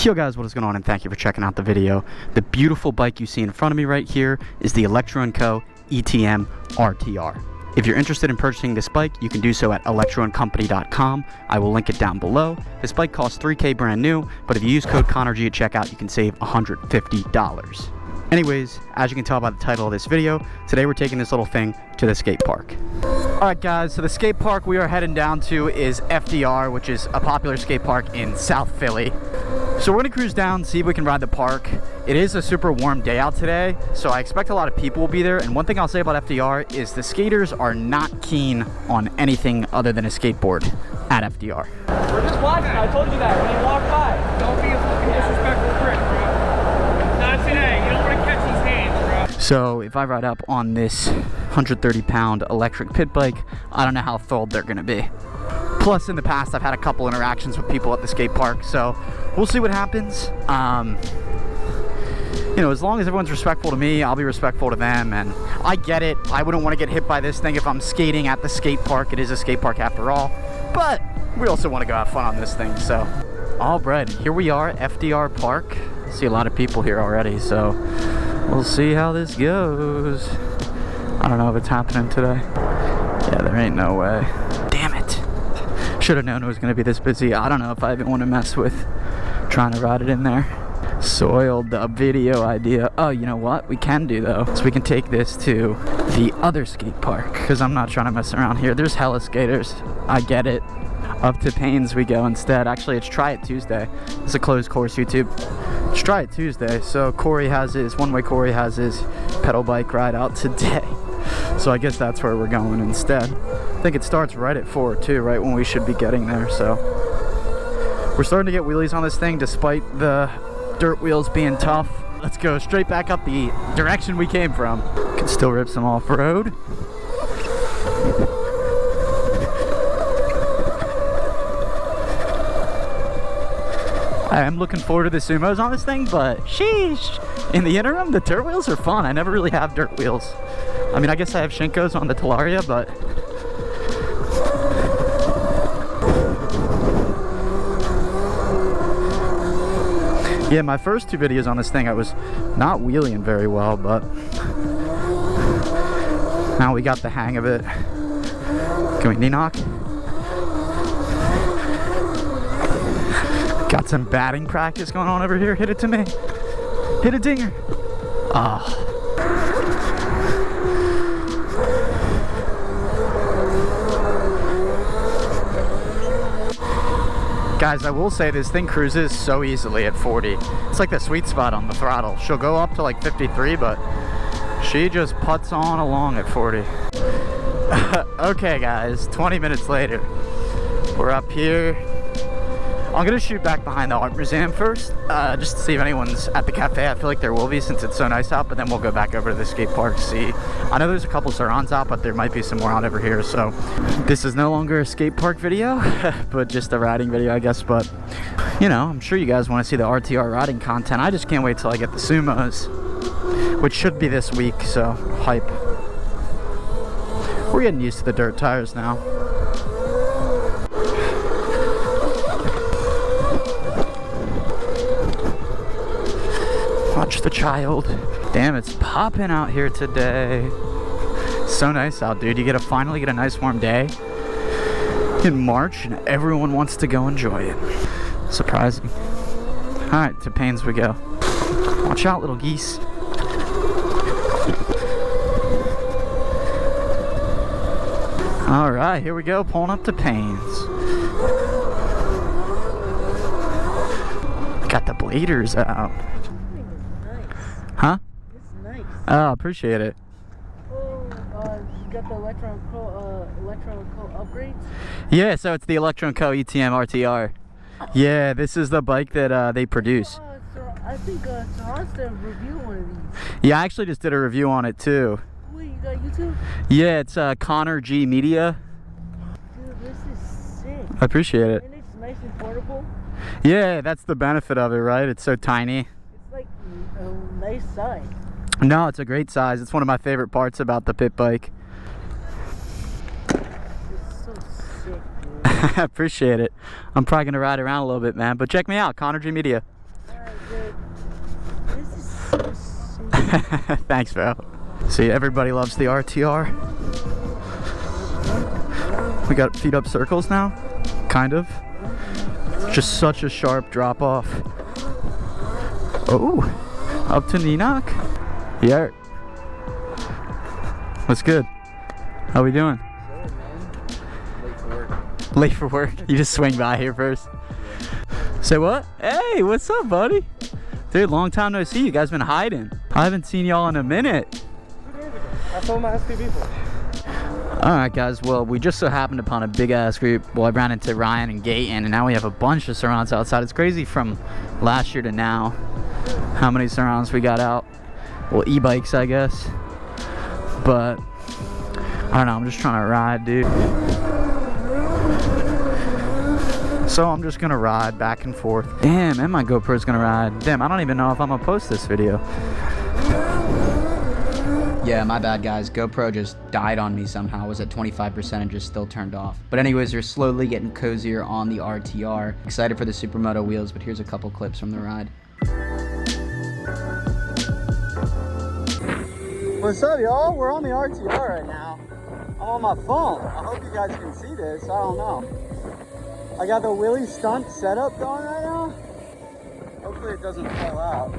Yo guys, what is going on, and thank you for checking out the video. The beautiful bike you see in front of me right here is the Electro & Co. ETM RTR. If you're interested in purchasing this bike, you can do so at electroandcompany.com. I will link it down below. This bike costs $3K brand new, but if you use code ConnorG at checkout, you can save $150. Anyways, as you can tell by the title of this video, today we're taking this little thing to the skate park. Alright guys, so the skate park we are heading down to is FDR, which is a popular skate park in South Philly. So we're going to cruise down, see if we can ride the park. It is a super warm day out today, so I expect a lot of people will be there. And one thing I'll say about FDR is the skaters are not keen on anything other than a skateboard at FDR. We're just watching. I told you that when you walk by. Don't be a fucking disrespectful prick, bro. Not today. You don't want to catch these hands, bro. So if I ride up on this 130-pound electric pit bike, I don't know how thrilled they're going to be. Plus, in the past, I've had a couple interactions with people at the skate park, so we'll see what happens. You know, as long as everyone's respectful to me, I'll be respectful to them, and I get it. I wouldn't want to get hit by this thing if I'm skating at the skate park. It is a skate park after all, but we also want to go have fun on this thing, so. All right, here we are, FDR Park. I see a lot of people here already, so we'll see how this goes. I don't know if it's happening today. Yeah, there ain't no way. Damn it. Should have known it was going to be this busy. I don't know if I even want to mess with trying to ride it in there. Soiled the video idea. Oh, you know what we can do though, so we can take this to the other skate park, because I'm not trying to mess around here. There's hella skaters, I get it. Up to Paynes we go instead. Actually, it's Try It Tuesday. It's a closed course YouTube. It's Try It Tuesday, so Corey has his Corey has his pedal bike ride out today. So I guess that's where we're going instead. I think it starts right at 4 too, right when we should be getting there. So we're starting to get wheelies on this thing despite the dirt wheels being tough. Let's go straight back up the direction we came from. Can still rip some off-road. I am looking forward to the sumos on this thing, but sheesh. In the interim, the dirt wheels are fun. I never really have dirt wheels. I mean, I guess I have Shinkos on the Talaria, but yeah, my first two videos on this thing, I was not wheeling very well, but now we got the hang of it. Can we knee knock? Got some batting practice going on over here. Hit it to me. Hit a dinger. Ah. Guys, I will say this thing cruises so easily at 40. It's like the sweet spot on the throttle. She'll go up to like 53, but she just putts on along at 40. Okay guys, 20 minutes later. We're up here. I'm gonna shoot back behind the art museum first, just to see if anyone's at the cafe. I feel like there will be since it's so nice out, but then we'll go back over to the skate park to see. I know there's a couple Sarons out, but there might be some more out over here, so this is no longer a skate park video, but just a riding video, I guess. But, you know, I'm sure you guys want to see the RTR riding content. I just can't wait till I get the sumos, which should be this week, so hype. We're getting used to the dirt tires now. Watch the child. Damn, it's popping out here today. So nice out, dude. You finally get a nice warm day in March, and everyone wants to go enjoy it. Surprising. All right, to Paynes we go. Watch out, little geese. All right, here we go, pulling up to Paynes. Got the bladers out. Huh? It's nice. Oh, appreciate it. Oh, you got the Electro & Co. upgrades? Yeah, so it's the Electro & Co. ETM RTR. Yeah, this is the bike that they produce. So I think Sahan's did a review on one of these. Yeah, I actually just did a review on it too. Wait, you got YouTube? Yeah, it's ConnorG Media. Dude, this is sick. I appreciate it. And it's nice and portable. Yeah, that's the benefit of it, right? It's so tiny. It's like a nice size. No, it's a great size. It's one of my favorite parts about the pit bike. It's so sick, dude. I appreciate it. I'm probably going to ride around a little bit, man. But check me out, ConnorG Media. Thanks, bro. See, everybody loves the RTR. We got feet up circles now, kind of. Just such a sharp drop off. Oh, up to Enoch. Yeah. What's good? How we doing? Good, man. Late for work. Late for work? You just swing by here first? Say what? Hey, what's up, buddy? Dude, long time no see. You guys been hiding. I haven't seen y'all in a minute. I sold my SPV for. Alright guys, well we just so happened upon a big ass group. Well, I ran into Ryan and Gaten, and now we have a bunch of surrounds outside. It's crazy from last year to now how many surrounds we got out. Well, e-bikes I guess. But I don't know, I'm just trying to ride, dude. So I'm just gonna ride back and forth. Damn, and my GoPro's gonna ride. Damn, I don't even know if I'm gonna post this video. Yeah, my bad, guys. GoPro just died on me somehow. It was at 25% and just still turned off. But anyways, we're slowly getting cozier on the RTR. Excited for the Supermoto wheels, but here's a couple clips from the ride. What's up, y'all? We're on the RTR right now. I'm on my phone. I hope you guys can see this. I don't know. I got the wheelie stunt setup going right now. Hopefully it doesn't fall out.